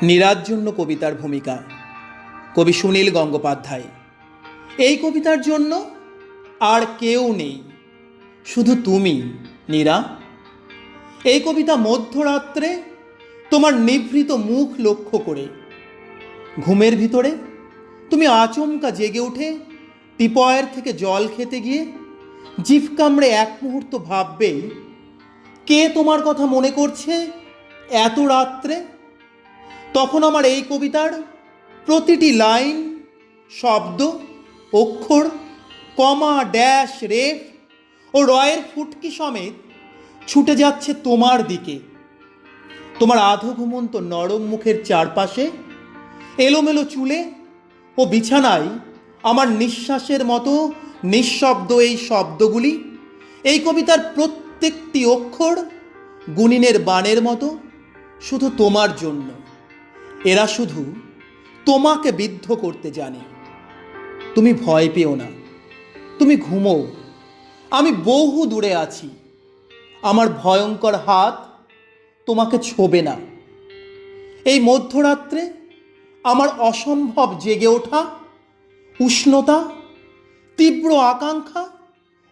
নীরার জন্য কবিতার ভূমিকা কবি সুনীল গঙ্গোপাধ্যায়। এই কবিতার জন্য আর কেউ নেই, শুধু তুমি নীরা। এই কবিতা মধ্যরাত্রে তোমার নিভৃত মুখ লক্ষ্য করে। ঘুমের ভিতরে তুমি আচমকা জেগে উঠে টিপয়ের থেকে জল খেতে গিয়ে জিভ কামড়ে এক মুহূর্ত ভাববে কে তোমার কথা মনে করছে এত রাত্রে। তখন আমার এই কবিতার প্রতিটি লাইন, শব্দ, অক্ষর, কমা, ড্যাশ, রেফ ও রয়ের ফুটকি সমেত ছুটে যাচ্ছে তোমার দিকে। তোমার আধো ঘুমন্ত নরম মুখের চারপাশে, এলোমেলো চুলে ও বিছানায় আমার নিঃশ্বাসের মতো নিঃশব্দ এই শব্দগুলি, এই কবিতার প্রত্যেকটি অক্ষর গুনিনের বাণের মতো শুধু তোমার জন্য। এরা শুধু তোমাকে বিদ্ধ করতে জানে। তুমি ভয় পেও না, তুমি ঘুমোও, আমি বহু দূরে আছি। আমার ভয়ঙ্কর হাত তোমাকে ছোবে না। এই মধ্যরাত্রে আমার অসম্ভব জেগে ওঠা উষ্ণতা, তীব্র আকাঙ্ক্ষা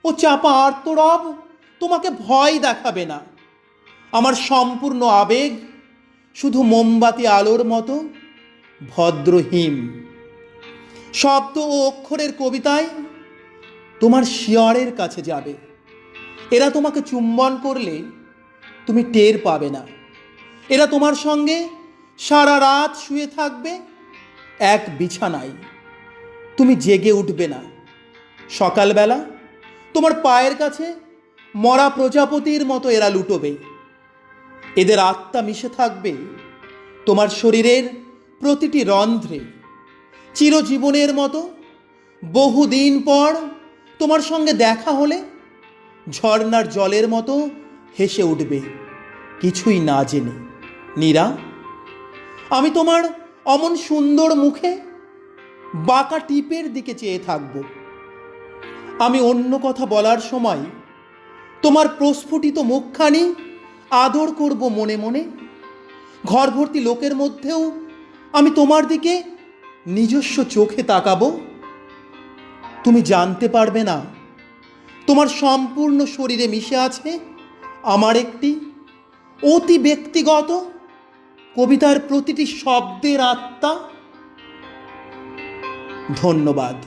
ও চাপা আর্তরব তোমাকে ভয় দেখাবে না। আমার সম্পূর্ণ আবেগ শুধু মোমবাতি আলোর মতো ভদ্রহীন। শব্দ ও অক্ষরের কবিতায় তোমার শিয়রের কাছে যাবে। এরা তোমাকে চুম্বন করলে তুমি টের পাবে না। এরা তোমার সঙ্গে সারা রাত শুয়ে থাকবে এক বিছানায়। তুমি জেগে উঠবে না। সকালবেলা তোমার পায়ের কাছে মরা প্রজাপতির মতো এরা লুটোবে। এদের আত্মা মিশে থাকবে তোমার শরীরের প্রতিটি রন্ধ্রে। চিরজীবনের মতো বহুদিন পর তোমার সঙ্গে দেখা হলে ঝর্ণার জলের মতো হেসে উঠবে কিছুই না জেনে। নীরা, আমি তোমার অমন সুন্দর মুখে বাঁকা টিপের দিকে চেয়ে থাকব। আমি অন্য কথা বলার সময় তোমার প্রস্ফুটিত মুখখানি আদর করব মনে মনে। ঘর ভর্তি লোকের মধ্যেও আমি তোমার দিকে নিজস্ব চোখে তাকাবো। তুমি জানতে পারবে না তোমার সম্পূর্ণ শরীরে মিশে আছে আমার একটি অতি ব্যক্তিগত কবিতার প্রতিটি শব্দের আত্মা। ধন্যবাদ।